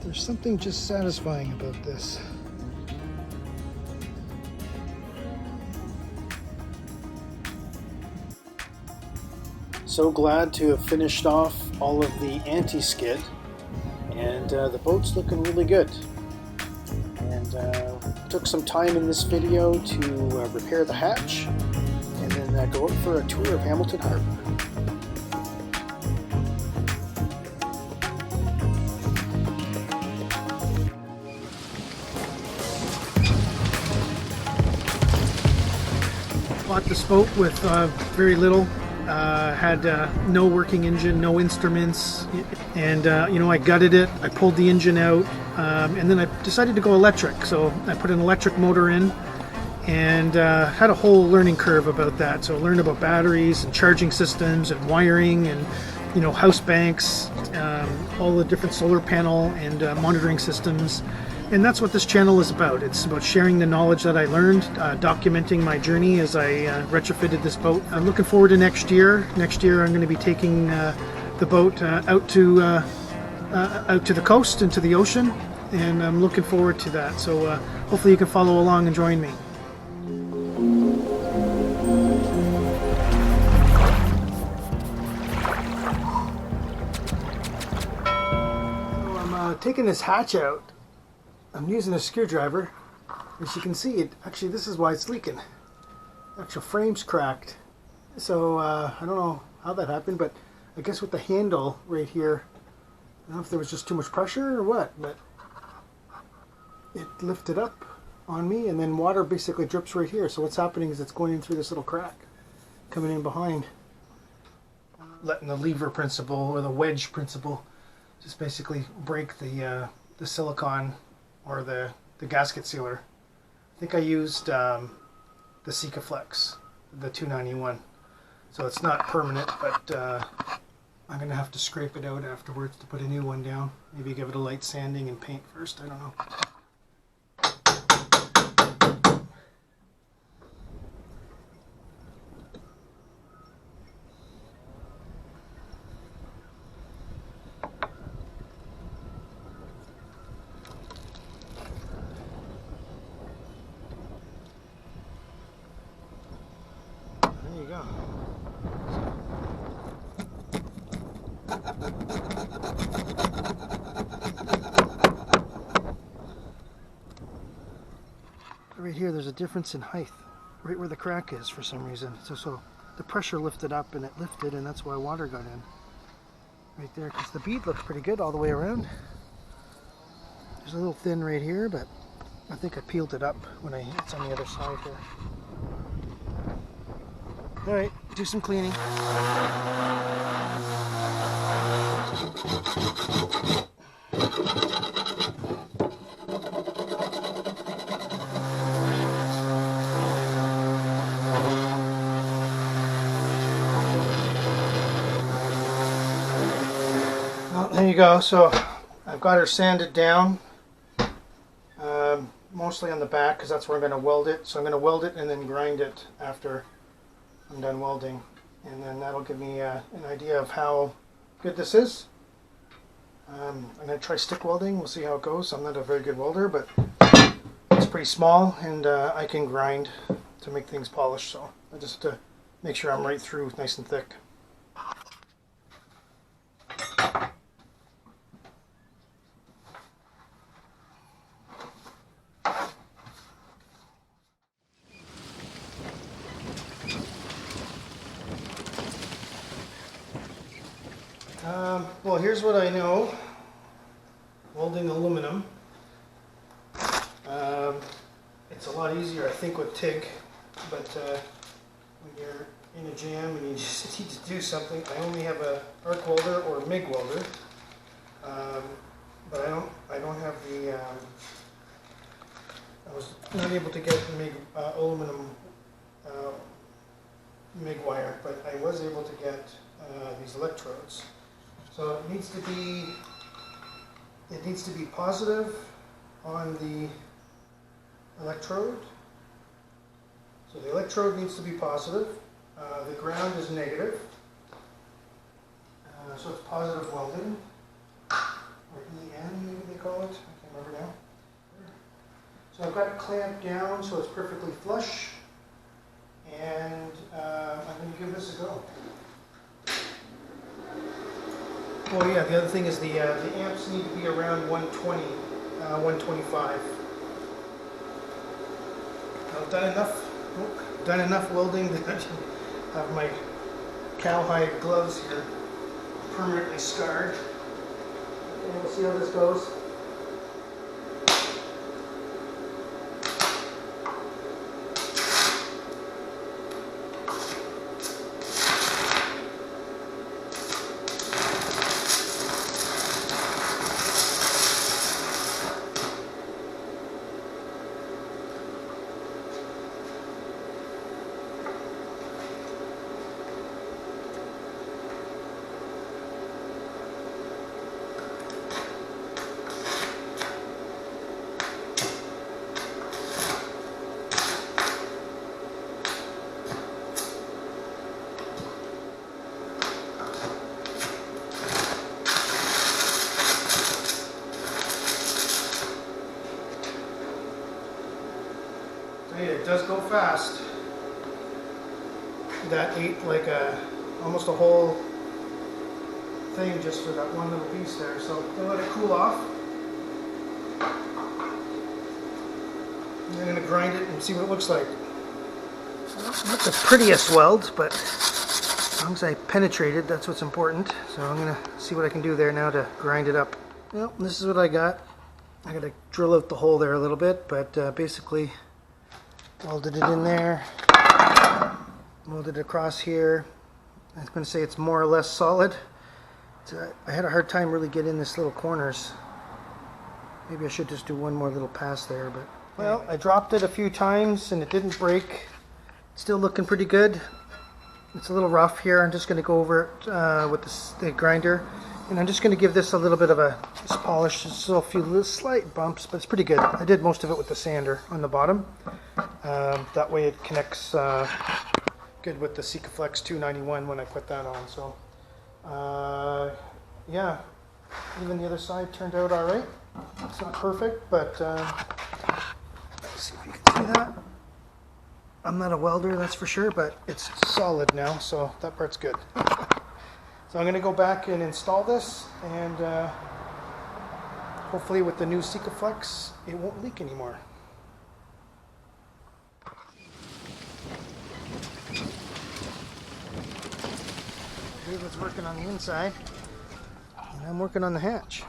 There's something just satisfying about this. So glad to have finished off all of the anti-skid, and the boat's looking really good. And took some time in this video to repair the hatch, and then go out for a tour of Hamilton Harbour. Bought this boat with very little. Had no working engine, no instruments, and I gutted it. I pulled the engine out, and then I decided to go electric. So I put an electric motor in, and had a whole learning curve about that. So I learned about batteries and charging systems and wiring and house banks, all the different solar panel and monitoring systems. And that's what this channel is about. It's about sharing the knowledge that I learned, documenting my journey as I retrofitted this boat. I'm looking forward to next year. Next year I'm going to be taking the boat out to the coast, into the ocean, and I'm looking forward to that. So hopefully you can follow along and join me. So I'm taking this hatch out. I'm using a screwdriver. As you can see, this is why it's leaking. The actual frame's cracked. So I don't know how that happened, but I guess with the handle right here, I don't know if there was just too much pressure or what, but it lifted up on me, and then water basically drips right here. So what's happening is it's going in through this little crack, coming in behind. Letting the lever principle, or the wedge principle, just basically break the silicone or the gasket sealer. I think I used the Sikaflex, the 291. So it's not permanent, but I'm going to have to scrape it out afterwards to put a new one down. Maybe give it a light sanding and paint first, I don't know. There you go. Right here there's a difference in height, right where the crack is for some reason. So the pressure lifted up and it lifted, and that's why water got in. Right there, because the bead looks pretty good all the way around. There's a little thin right here, but I think I peeled it up when it's on the other side here. Alright, do some cleaning. Well, there you go. So I've got her sanded down, mostly on the back because that's where I'm going to weld it. So I'm going to weld it and then grind it after I'm done welding, and then that'll give me an idea of how good this is. I'm going to try stick welding. We'll see how it goes. I'm not a very good welder, but it's pretty small, and I can grind to make things polished, so I just have to make sure I'm right through nice and thick. Well, here's what I know. Welding aluminum. It's a lot easier, I think, with TIG, but when you're in a jam and you just need to do something, I only have a arc welder or MIG welder, but I don't have the. I was not able to get MIG aluminum MIG wire, but I was able to get these electrodes. So it needs to be positive on the electrode. So the electrode needs to be positive. The ground is negative. So it's positive welding, or EN maybe they call So I've got it clamped down so it's perfectly flush, and I'm going to give this a go. Oh yeah, the other thing is the amps need to be around 120, 125. I've done enough welding that I have my cowhide gloves here permanently scarred. And we'll see how this goes. It does go fast. That ate like almost a whole thing just for that one little piece there. So I'm gonna let it cool off. And I'm gonna grind it and see what it looks like. Not the prettiest weld, but as long as I penetrated, that's what's important. So I'm gonna see what I can do there now to grind it up. Well, this is what I got. I gotta drill out the hole there a little bit, but basically welded it in there, welded it across here. I was going to say it's more or less solid. I had a hard time really getting this little corners. Maybe I should just do one more little pass there, but well, I dropped it a few times and it didn't break. It's still looking pretty good. It's a little rough here. I'm just going to go over it with the grinder, and I'm just going to give this a little bit of a polish. Still a few little slight bumps, but it's pretty good. I did most of it with the sander on the bottom. That way it connects good with the Sikaflex 291 when I put that on. So yeah, even the other side turned out all right. It's not perfect, but let's see if you can see that. I'm not a welder, that's for sure, but it's solid now, so that part's good. So I'm going to go back and install this, and hopefully with the new Sikaflex it won't leak anymore. David's working on the inside, and I'm working on the hatch.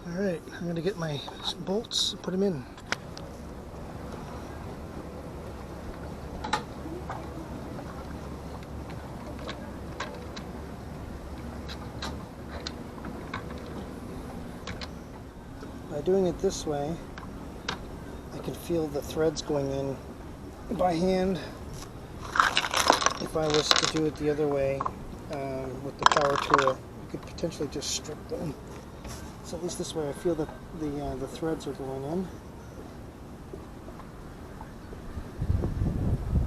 Alright, I'm going to get my bolts and put them in. By doing it this way, I can feel the threads going in by hand. If I was to do it the other way with the power tool, I could potentially just strip them. So at least this way I feel that the threads are going in.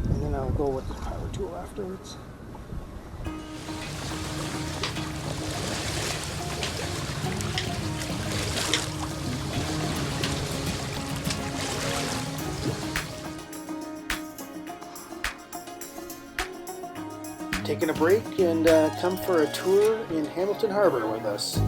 And then I'll go with the power tool afterwards. Taking a break and come for a tour in Hamilton Harbour with us.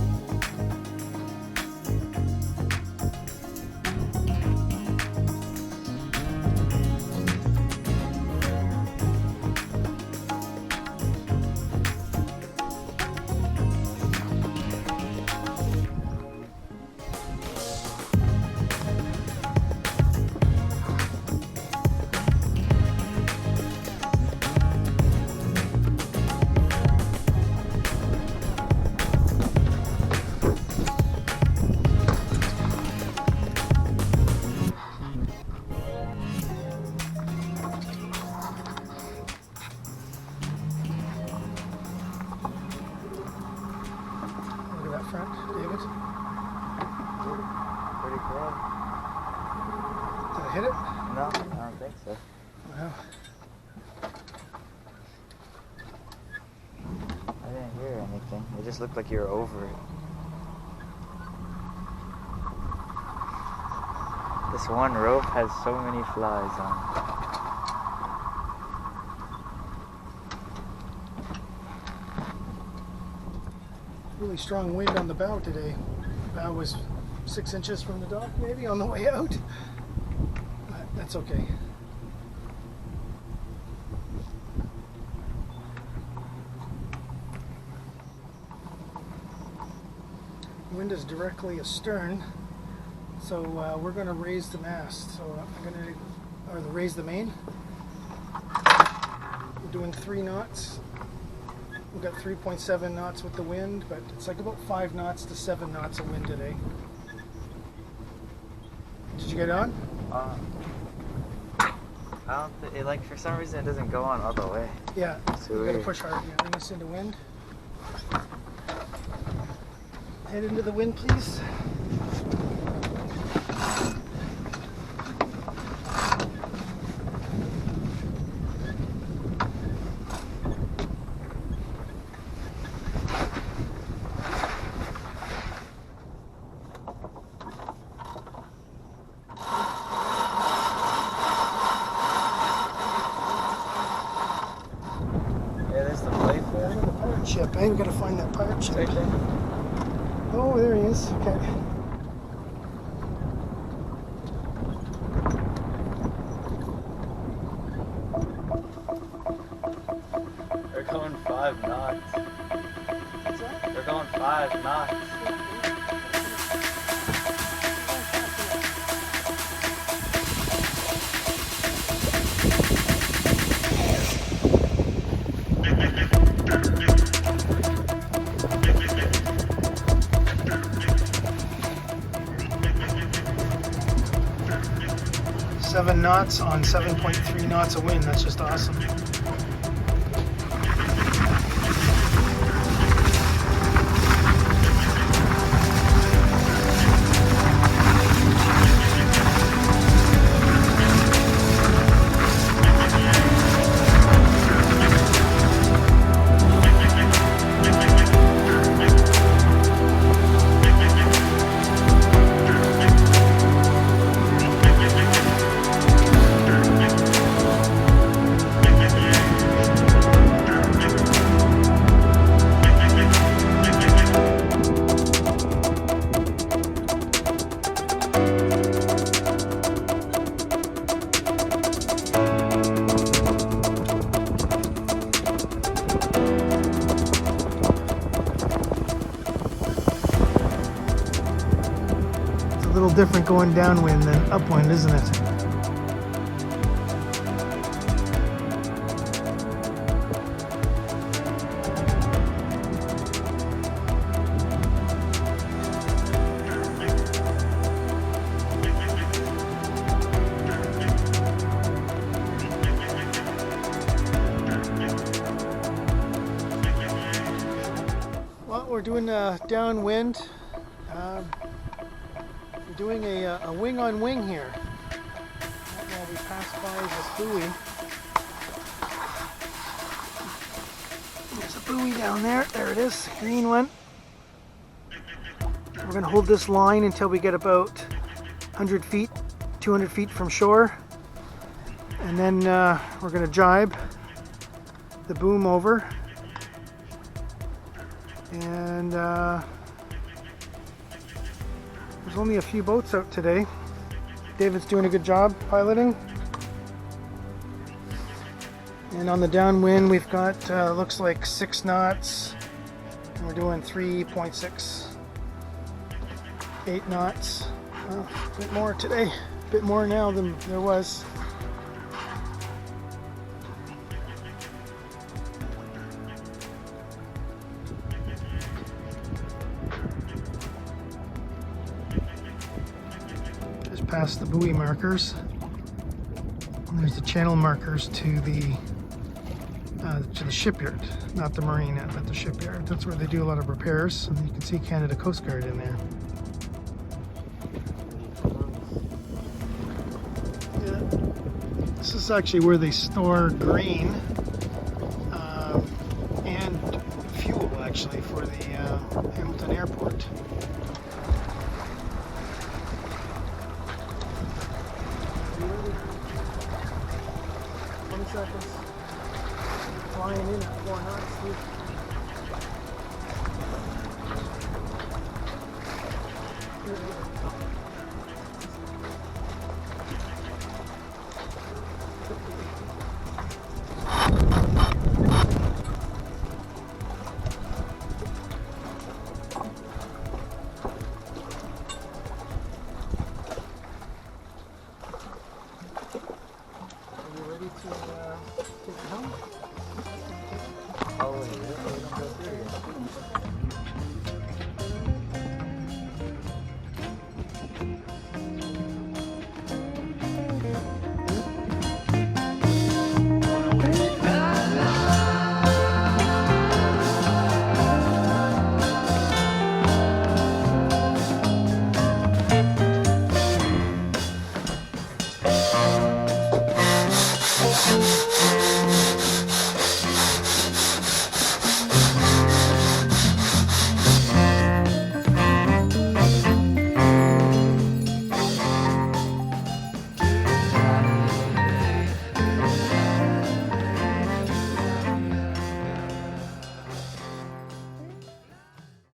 I hit it? No, I don't think so. Well, I didn't hear anything. It just looked like you were over it. This one rope has so many flies on it. really strong wind on the bow today. The bow was 6 inches from the dock maybe on the way out. But that's okay. Wind is directly astern, so we're going to raise the mast. So I'm going to raise the main. We're doing 3 knots. We've got 3.7 knots with the wind, but it's like about 5 knots to 7 knots of wind today. Did you get on? I don't think, like, for some reason it doesn't go on all the way. Yeah, So you got to weird. push hard. Yeah, bring us into wind. Head into the wind, please. Yeah, there's the plate I'm there. on the pirate ship. I ain't got to find that pirate ship. Right there. Oh, there he is. Okay. They're going 5 knots. What's that? They're going 5 knots. Seven knots on 7.3 knots of wind. That's just awesome. It's a little different going downwind than upwind, isn't it? Well, we're doing downwind. We're doing a wing on wing here. Right now we pass by this buoy. There's a buoy down there. There it is, green one. We're going to hold this line until we get about 100 feet, 200 feet from shore. And then we're going to jibe the boom over. And there's only a few boats out today. David's doing a good job piloting. And on the downwind we've got looks like 6 knots. And we're doing 3.6, 8 knots. Well, a bit more today, a bit more now than there was. Past the buoy markers. And there's the channel markers to the shipyard, not the marina, but the shipyard. That's where they do a lot of repairs. And you can see Canada Coast Guard in there. This is actually where they store grain and fuel, actually, for the Hamilton Airport. 20 seconds. Flying in at 4 knots.